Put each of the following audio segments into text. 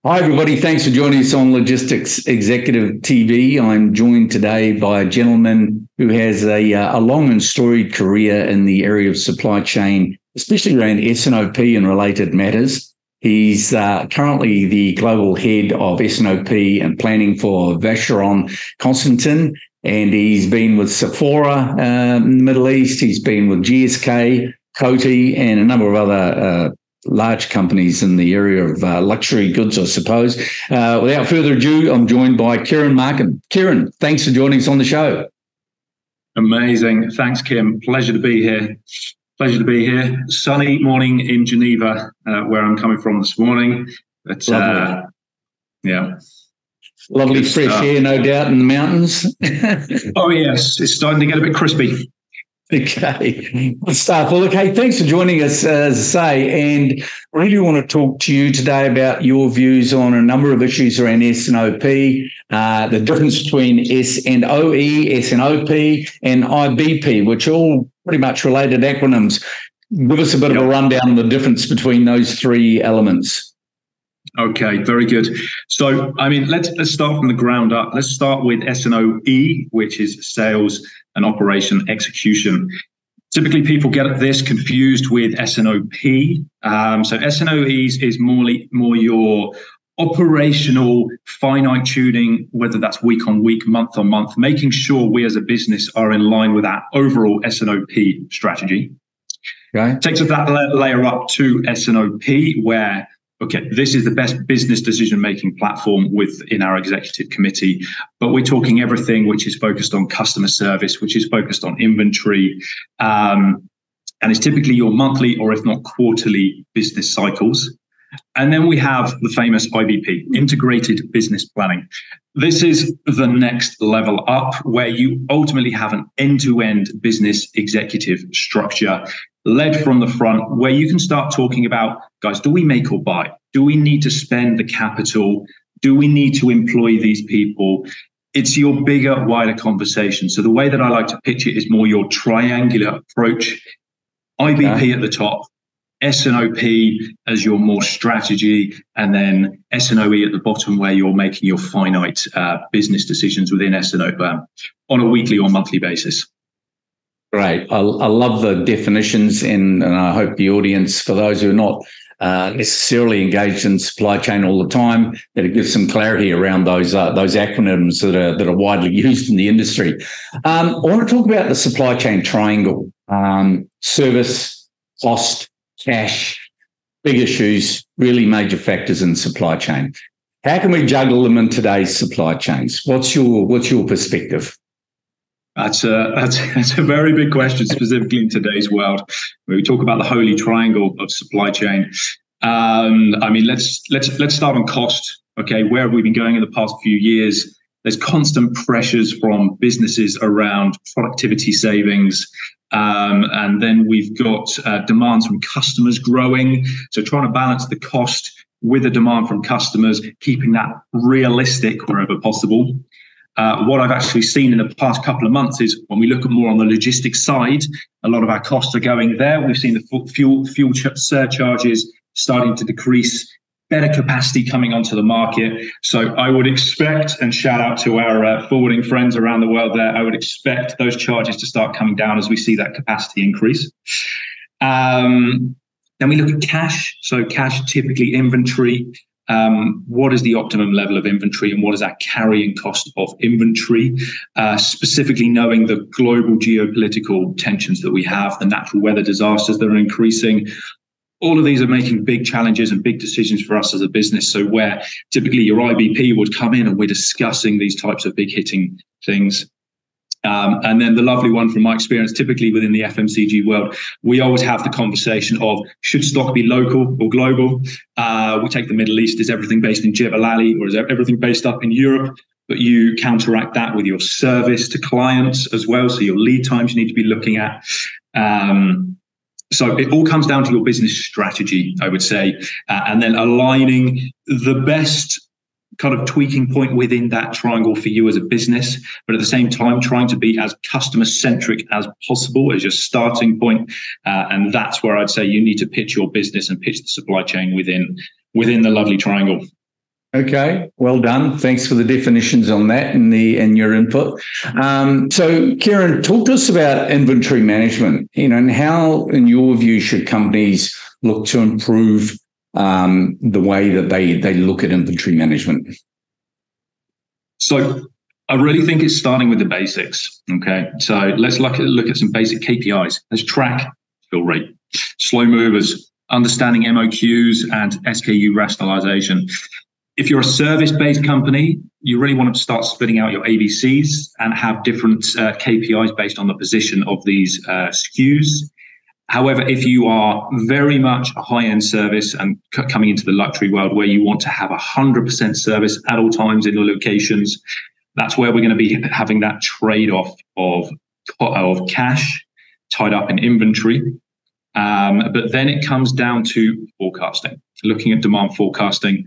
Hi, everybody. Thanks for joining us on Logistics Executive TV. I'm joined today by a gentleman who has a long and storied career in the area of supply chain, especially around S&OP and related matters. He's currently the global head of S&OP and planning for Vacheron, Constantin, and he's been with Sephora in the Middle East. He's been with GSK, Coty, and a number of other large companies in the area of luxury goods, I suppose. Without further ado, I'm joined by Kieran Markham. Kieran, thanks for joining us on the show. Amazing. Thanks, Kim. Pleasure to be here. Sunny morning in Geneva, where I'm coming from this morning. But, Lovely. Yeah. Lovely fresh air, no doubt, in the mountains. Oh, yes. It's starting to get a bit crispy. Okay, good stuff. Well, okay, thanks for joining us, as I say, and really want to talk to you today about your views on a number of issues around S&OP, the difference between S&OE, S&OP, and IBP, which are all pretty much related acronyms. Give us a bit of a rundown on the difference between those three elements. Okay, very good. So, let's start from the ground up. Let's start with S&OE, which is sales and operation execution. Typically, people get this confused with S&OP. So S&OEs is more your operational finite tuning, whether that's week on week, month on month, making sure we as a business are in line with our overall S&OP strategy. Right. Takes us that layer up to S&OP, where this is the best business decision-making platform within our executive committee, but we're talking everything which is focused on customer service, which is focused on inventory, and it's typically your monthly or if not quarterly business cycles. And then we have the famous IBP, Integrated Business Planning. This is the next level up, where you ultimately have an end-to-end business executive structure led from the front, where you can start talking about, guys, do we make or buy? Do we need to spend the capital? Do we need to employ these people? It's your bigger, wider conversation. So the way that I like to pitch it is more your triangular approach. IBP at the top, S&OP as your more strategy, and then S&OE at the bottom, where you're making your finite business decisions within S&OP on a weekly or monthly basis. Great. I love the definitions, and I hope the audience, for those who are not necessarily engaged in supply chain all the time, that it gives some clarity around those acronyms that are widely used in the industry. I want to talk about the supply chain triangle: service, cost, cash. Big issues, really major factors in supply chain. How can we juggle them in today's supply chains? What's your perspective? That's a very big question, specifically in today's world, where we talk about the holy triangle of supply chain. Let's start on cost. Okay, where have we been going in the past few years? There's constant pressures from businesses around productivity savings, and then we've got demands from customers growing. So trying to balance the cost with the demand from customers, keeping that realistic wherever possible. What I've actually seen in the past couple of months is when we look at more on the logistics side, a lot of our costs are going there. We've seen the fuel surcharges starting to decrease, better capacity coming onto the market. So I would expect, and shout out to our forwarding friends around the world there, I would expect those charges to start coming down as we see that capacity increase. Then we look at cash. So cash, typically inventory. What is the optimum level of inventory, and what is our carrying cost of inventory? Specifically knowing the global geopolitical tensions that we have, the natural weather disasters that are increasing. All of these are making big challenges and big decisions for us as a business. So where typically your IBP would come in and we're discussing these types of big hitting things. And then the lovely one from my experience, typically within the FMCG world, we always have the conversation of, should stock be local or global? We take the Middle East, is everything based in Jebel Ali, or is everything based up in Europe? But you counteract that with your service to clients as well. So your lead times you need to be looking at. So it all comes down to your business strategy, I would say, and then aligning the best kind of tweaking point within that triangle for you as a business, but at the same time trying to be as customer centric as possible as your starting point. And that's where I'd say you need to pitch your business and pitch the supply chain within the lovely triangle. Okay, well done. Thanks for the definitions on that and your input. So, Kieran, talk to us about inventory management. And how, in your view, should companies look to improve the way that they look at inventory management? So, I really think it's starting with the basics. Okay, so let's look at some basic KPIs. Let's track fill rate, slow movers, understanding MOQs and SKU rationalization. If you're a service-based company, you really want to start splitting out your ABCs and have different KPIs based on the position of these SKUs. However, if you are very much a high-end service and coming into the luxury world where you want to have 100% service at all times in your locations, that's where we're going to be having that trade-off of cash tied up in inventory. But then it comes down to forecasting, looking at demand forecasting.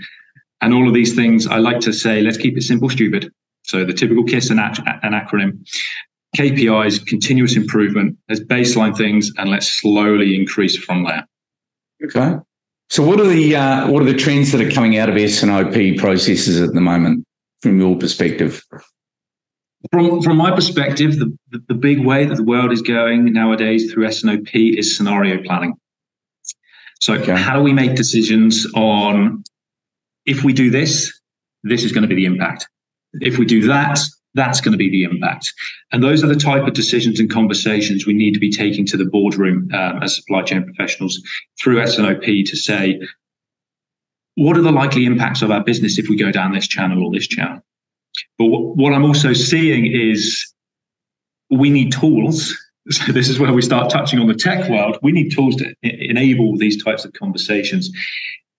And all of these things, I like to say, let's keep it simple, stupid. So the typical KISS and acronym, KPIs, continuous improvement, there's baseline things, and let's slowly increase from there. Okay. So what are the trends that are coming out of S&OP processes at the moment, from your perspective? From my perspective, the big way that the world is going nowadays through S&OP is scenario planning. So how do we make decisions on, if we do this, this is going to be the impact. If we do that, that's going to be the impact. And those are the type of decisions and conversations we need to be taking to the boardroom as supply chain professionals through S&OP to say, what are the likely impacts of our business if we go down this channel or this channel? But what I'm also seeing is we need tools. So this is where we start touching on the tech world. We need tools to enable these types of conversations.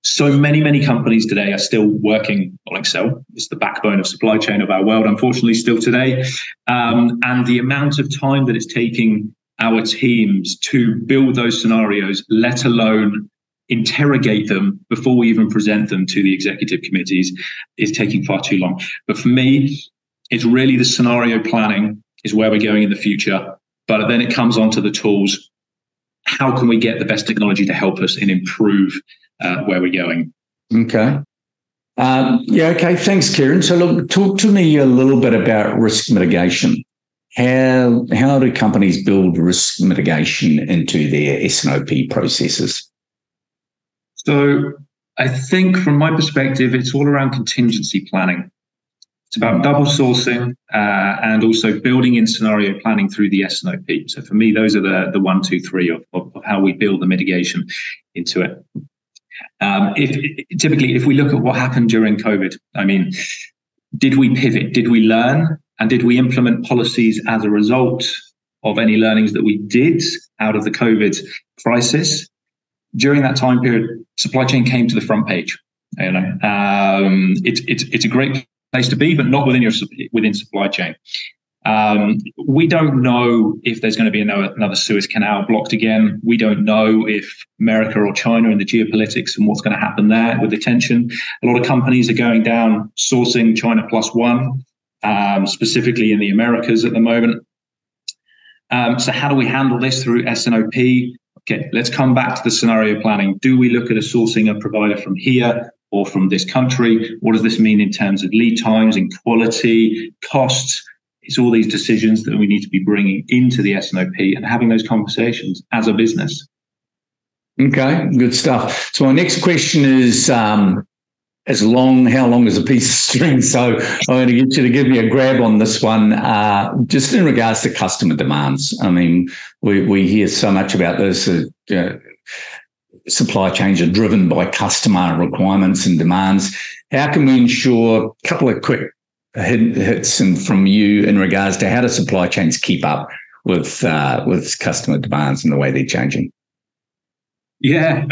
So many companies today are still working on Excel. It's the backbone of supply chain of our world, unfortunately, still today. And the amount of time that it's taking our teams to build those scenarios, let alone interrogate them before we even present them to the executive committees, is taking far too long. But for me, it's really the scenario planning is where we're going in the future. But then it comes onto the tools. How can we get the best technology to help us and improve where we're going? Okay. Okay. Thanks, Kieran. So look, talk to me a little bit about risk mitigation. How do companies build risk mitigation into their S&OP processes? So I think from my perspective, it's all around contingency planning. It's about double sourcing and also building in scenario planning through the S&OP. So for me, those are the 1, 2, 3 of how we build the mitigation into it. If we look at what happened during COVID, I mean, did we pivot? Did we learn? And did we implement policies as a result of any learnings that we did out of the COVID crisis? During that time period, supply chain came to the front page. It's a great place to be, but not within supply chain. We don't know if there's going to be another Suez Canal blocked again. We don't know if America or China and the geopolitics and what's going to happen there with the tension. A lot of companies are going down sourcing China +1, specifically in the Americas at the moment. So how do we handle this through S&OP? Okay, let's come back to the scenario planning. Do we look at sourcing a provider from here or from this country? What does this mean in terms of lead times and quality, costs? It's all these decisions that we need to be bringing into the S&OP and having those conversations as a business. Okay, good stuff. So my next question is, how long is a piece of string? So I'm going to get you to give me a grab on this one, just in regards to customer demands. I mean, we hear so much about this. Supply chains are driven by customer requirements and demands. How can we ensure, a couple of quick hits and from you in regards to how do supply chains keep up with customer demands and the way they're changing? Yeah,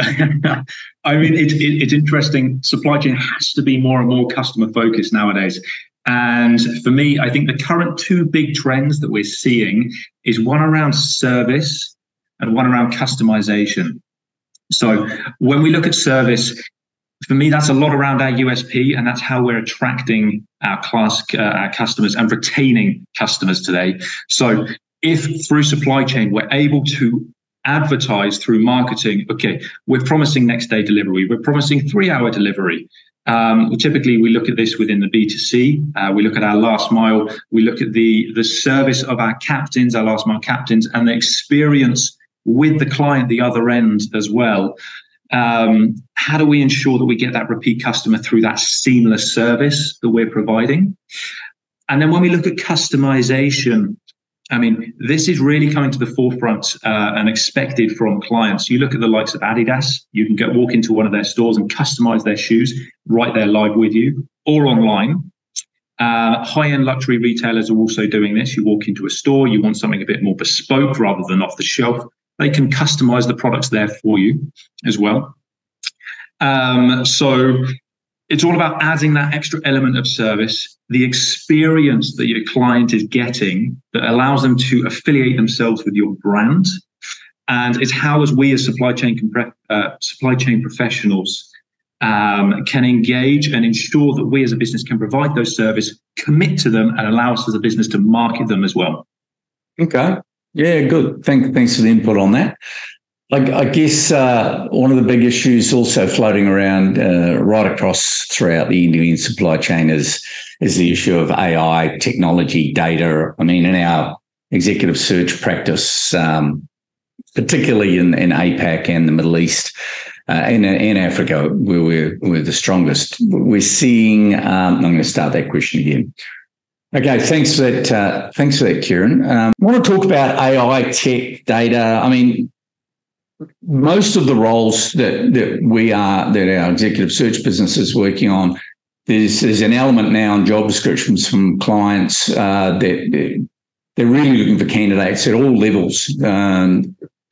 I mean, it's interesting. Supply chain has to be more and more customer focused nowadays. And for me, I think the current two big trends that we're seeing is one around service and one around customization. So when we look at service, for me, that's a lot around our USP, and that's how we're attracting our customers and retaining customers today. So if through supply chain, we're able to advertise through marketing, okay, we're promising next day delivery, we're promising 3-hour delivery, Typically, we look at this within the B2C. We look at our last mile. We look at the service of our captains, our last mile captains, and the experience with the client, the other end as well. How do we ensure that we get that repeat customer through that seamless service that we're providing? And then when we look at customization, I mean, this is really coming to the forefront and expected from clients. You look at the likes of Adidas, you can walk into one of their stores and customize their shoes right there live with you, or online. High-end luxury retailers are also doing this. You walk into a store, you want something a bit more bespoke rather than off the shelf. They can customize the products there for you as well. So it's all about adding that extra element of service, the experience that your client is getting that allows them to affiliate themselves with your brand. And it's how, as we as supply chain professionals can engage and ensure that we as a business can provide those services, commit to them, and allow us as a business to market them as well. Okay. Yeah, good. Thanks for the input on that. I guess one of the big issues also floating around right across throughout the end-to-end supply chain is the issue of AI, technology, data. I mean, in our executive search practice, particularly in APAC and the Middle East and Africa, where we're the strongest, we're seeing. I'm going to start that question again. Okay, thanks for that. Thanks for that, Kieran. I want to talk about AI, tech, data. I mean, most of the roles that our executive search business is working on, there's an element now in job descriptions from clients that they're really looking for candidates at all levels,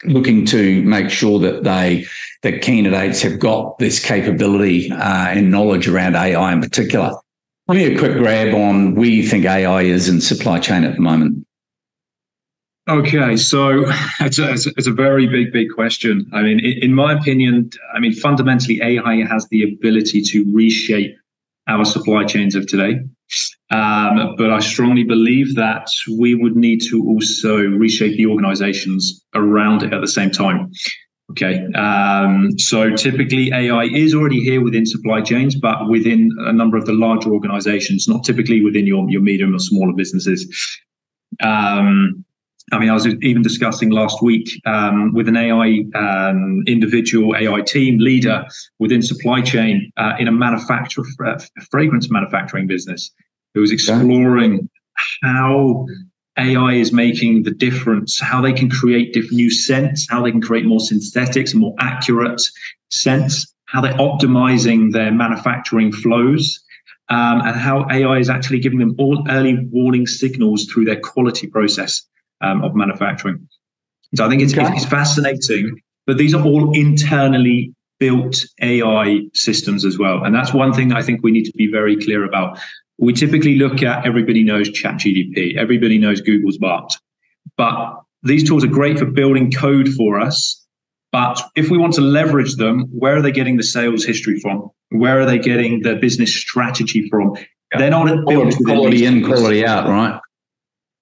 looking to make sure that candidates have got this capability and knowledge around AI in particular. Give me a quick grab on where you think AI is in supply chain at the moment. Okay, so it's a very big question. I mean, in my opinion, fundamentally, AI has the ability to reshape our supply chains of today. But I strongly believe that we would need to also reshape the organizations around it at the same time. Okay, so typically AI is already here within supply chains, but within a number of the larger organizations, not typically within your medium or smaller businesses. I was even discussing last week with an AI individual, AI team leader within supply chain in a fragrance manufacturing business, who was exploring how AI is making the difference, how they can create new scents, how they can create more synthetics and more accurate scents, how they're optimizing their manufacturing flows, and how AI is actually giving them all early warning signals through their quality process of manufacturing. So I think it's fascinating, but these are all internally built AI systems as well. And that's one thing I think we need to be very clear about. We typically look at, everybody knows ChatGPT, everybody knows Google's Bart, but these tools are great for building code for us. But if we want to leverage them, where are they getting the sales history from? Where are they getting the business strategy from? They're not built quality in, quality out, right?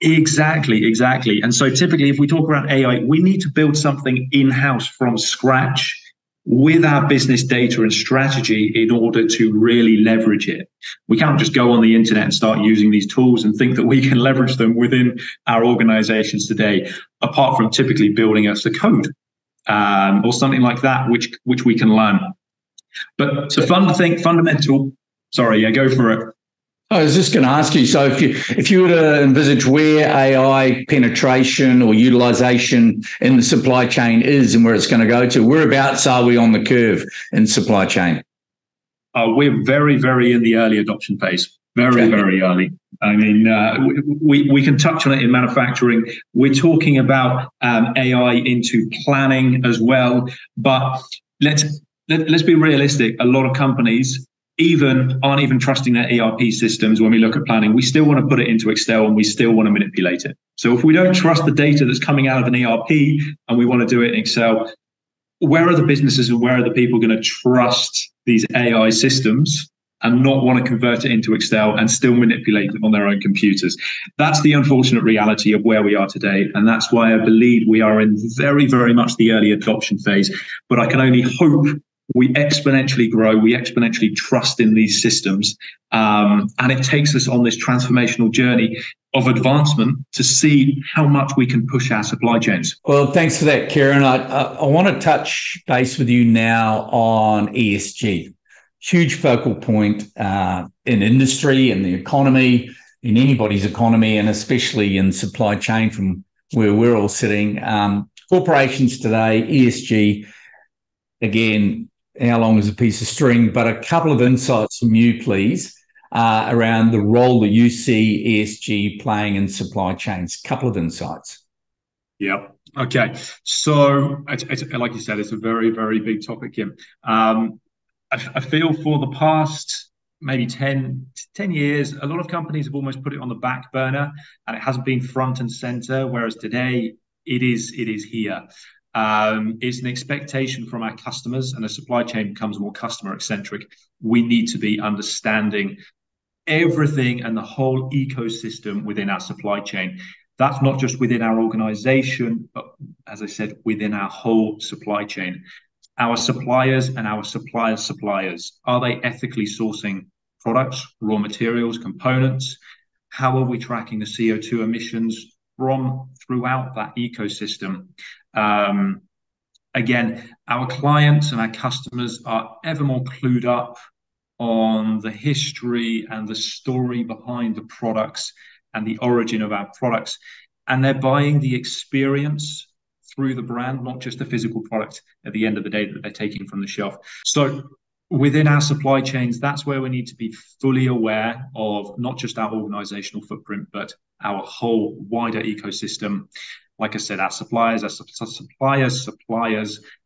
Exactly. And so typically, if we talk around AI, we need to build something in-house from scratch with our business data and strategy in order to really leverage it. We can't just go on the internet and start using these tools and think that we can leverage them within our organizations today, apart from typically building us the code or something like that, which we can learn. But the fundamental, go for it. I was just going to ask you, so if you were to envisage where AI penetration or utilization in the supply chain is and where it's going to go to, whereabouts are we on the curve in supply chain? We're very in the early adoption phase, very early. I mean, we can touch on it in manufacturing. We're talking about AI into planning as well, but let's be realistic. A lot of companies aren't even trusting their ERP systems when we look at planning. We still want to put it into Excel and we still want to manipulate it. So if we don't trust the data that's coming out of an ERP and we want to do it in Excel, where are the businesses and where are the people going to trust these AI systems and not want to convert it into Excel and still manipulate it on their own computers? That's the unfortunate reality of where we are today. And that's why I believe we are in very much the early adoption phase. But I can only hope we exponentially grow, we exponentially trust in these systems, and it takes us on this transformational journey of advancement to see how much we can push our supply chains. Well, thanks for that, Kieran. I want to touch base with you now on ESG. Huge focal point in industry, in the economy, in anybody's economy, and especially in supply chain from where we're all sitting. Corporations today, ESG, again, how long is a piece of string? But a couple of insights from you, please, around the role that you see ESG playing in supply chains. A couple of insights. Yeah. Okay. So, like you said, it's a very, very big topic, Kim. I feel for the past maybe 10 years, a lot of companies have almost put it on the back burner and it hasn't been front and center, whereas today it is here. It's an expectation from our customers, and the supply chain becomes more customer eccentric. We need to be understanding everything and the whole ecosystem within our supply chain. That's not just within our organization, but as I said, within our whole supply chain. Our suppliers and our suppliers, are they ethically sourcing products, raw materials, components? How are we tracking the CO2 emissions from throughout that ecosystem? Again, our clients and our customers are ever more clued up on the history and the story behind the products and the origin of our products. And they're buying the experience through the brand, not just the physical product at the end of the day that they're taking from the shelf. So within our supply chains, that's where we need to be fully aware of not just our organizational footprint, but our whole wider ecosystem. Like I said, our suppliers,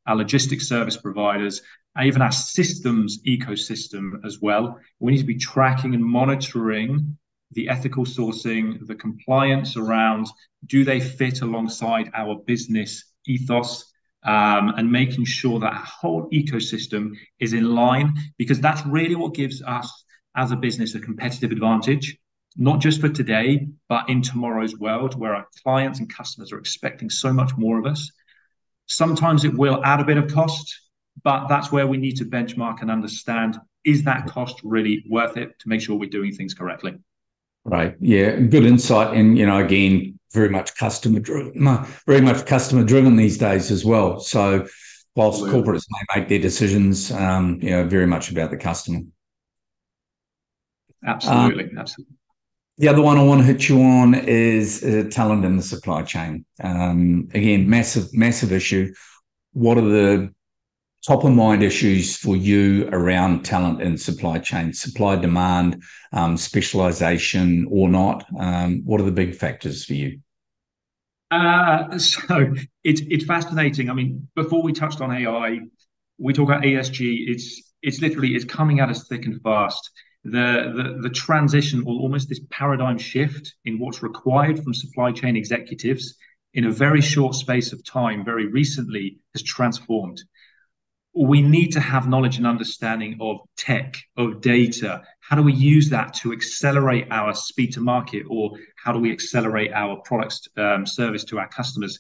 our logistics service providers, and even our systems ecosystem as well. We need to be tracking and monitoring the ethical sourcing, the compliance around, do they fit alongside our business ethos, and making sure that our whole ecosystem is in line, because that's really what gives us as a business a competitive advantage, not just for today, but in tomorrow's world where our clients and customers are expecting so much more of us. Sometimes it will add a bit of cost, but that's where we need to benchmark and understand, is that cost really worth it to make sure we're doing things correctly? Right. Yeah. Good insight. And, again, very much customer driven these days as well. So whilst corporates may make their decisions, very much about the customer. Absolutely. The other one I want to hit you on is talent in the supply chain. Again, massive issue. What are the top of mind issues for you around talent in supply chain, supply demand, specialization or not? What are the big factors for you? So it's fascinating. I mean, before we touched on AI, we talk about ESG. It's coming at us thick and fast. The transition, or almost this paradigm shift in what's required from supply chain executives in a very short space of time, very recently, has transformed. We need to have knowledge and understanding of tech, of data. How do we use that to accelerate our speed to market, or how do we accelerate our products service to our customers?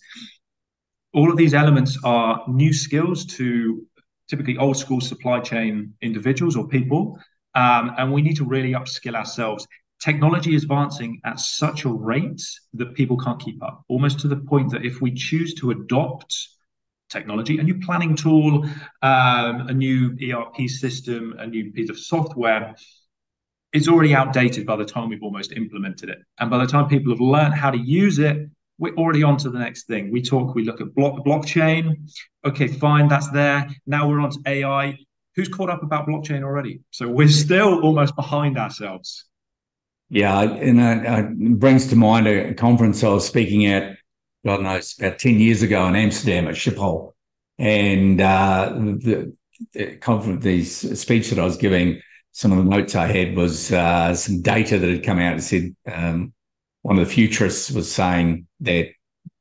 All of these elements are new skills to typically old school supply chain individuals or people, and we need to really upskill ourselves. Technology is advancing at such a rate that people can't keep up, almost to the point that if we choose to adopt technology, a new planning tool, a new ERP system, a new piece of software, it's already outdated by the time we've almost implemented it. And by the time people have learned how to use it, we're already on to the next thing. We look at blockchain. Okay, fine, that's there. Now we're on to AI. Who's caught up about blockchain already? So we're still almost behind ourselves. Yeah, and it brings to mind a conference I was speaking at, God knows, about 10 years ago in Amsterdam at Schiphol. And the conference, the speech that I was giving, some of the notes I had was some data that had come out and said one of the futurists was saying that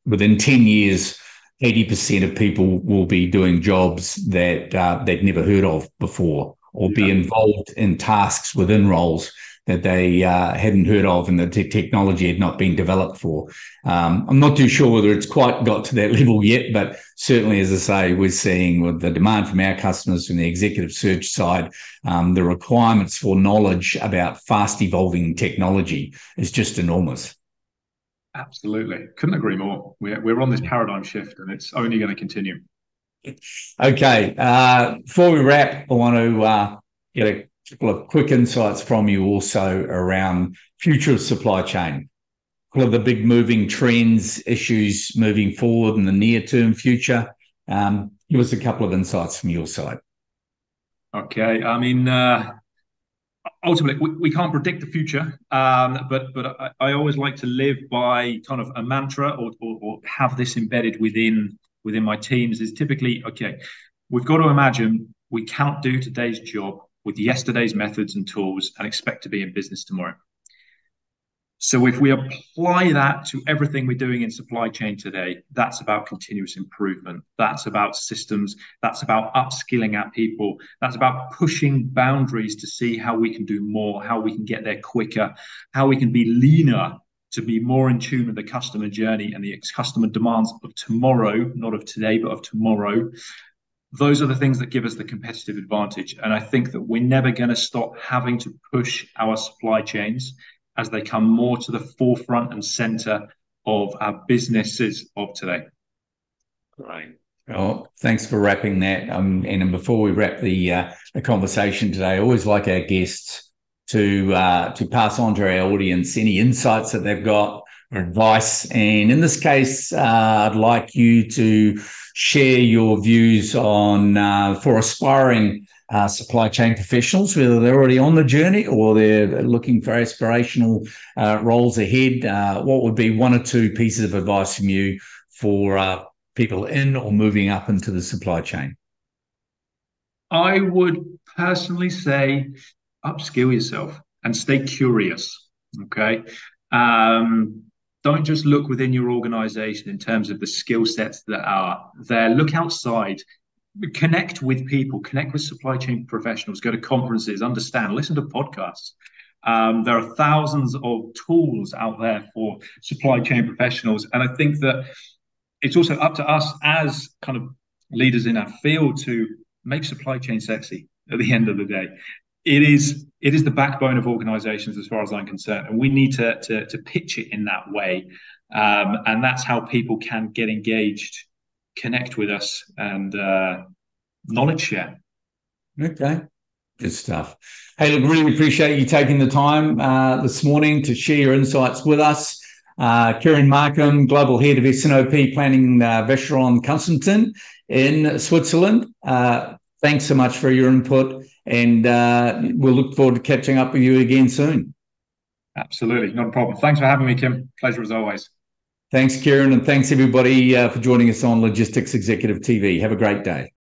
within 10 years, 80% of people will be doing jobs that they'd never heard of before, or be involved in tasks within roles that they hadn't heard of and the technology had not been developed for. I'm not too sure whether it's quite got to that level yet, but certainly, as I say, we're seeing with the demand from our customers from the executive search side, the requirements for knowledge about fast evolving technology is just enormous. Absolutely. Couldn't agree more. We're on this paradigm shift and it's only going to continue. Okay. Before we wrap, I want to get a couple of quick insights from you also around future of supply chain. What are the big moving trends, issues moving forward in the near-term future? Give us a couple of insights from your side. Okay. I mean, ultimately, we can't predict the future, but I always like to live by kind of a mantra or have this embedded within my teams is typically, okay, we've got to imagine we cannot do today's job with yesterday's methods and tools and expect to be in business tomorrow. So if we apply that to everything we're doing in supply chain today, that's about continuous improvement. That's about systems. That's about upskilling our people. That's about pushing boundaries to see how we can do more, how we can get there quicker, how we can be leaner to be more in tune with the customer journey and the customer demands of tomorrow, not of today, but of tomorrow. Those are the things that give us the competitive advantage. And I think that we're never going to stop having to push our supply chains as they come more to the forefront and center of our businesses of today. Right. Well, thanks for wrapping that. And before we wrap the conversation today, I always like our guests to pass on to our audience any insights that they've got or advice. And in this case, I'd like you to share your views on for aspiring supply chain professionals, whether they're already on the journey or they're looking for aspirational roles ahead. What would be one or two pieces of advice from you for people in or moving up into the supply chain? I would personally say upskill yourself and stay curious. Okay. Don't just look within your organization in terms of the skill sets that are there. Look outside. Connect with people, connect with supply chain professionals, go to conferences, understand, listen to podcasts. There are thousands of tools out there for supply chain professionals. And I think that it's also up to us as kind of leaders in our field to make supply chain sexy at the end of the day. It is the backbone of organizations as far as I'm concerned. And we need to pitch it in that way. And that's how people can get engaged, connect with us, and knowledge share. Okay, good stuff. Hey, look, really appreciate you taking the time this morning to share your insights with us. Kieran Markham, Global Head of S&OP Planning, Vacheron, Constantin in Switzerland. Thanks so much for your input, and we'll look forward to catching up with you again soon. Absolutely, not a problem. Thanks for having me, Kim. Pleasure as always. Thanks, Kieran, and thanks everybody for joining us on Logistics Executive TV. Have a great day.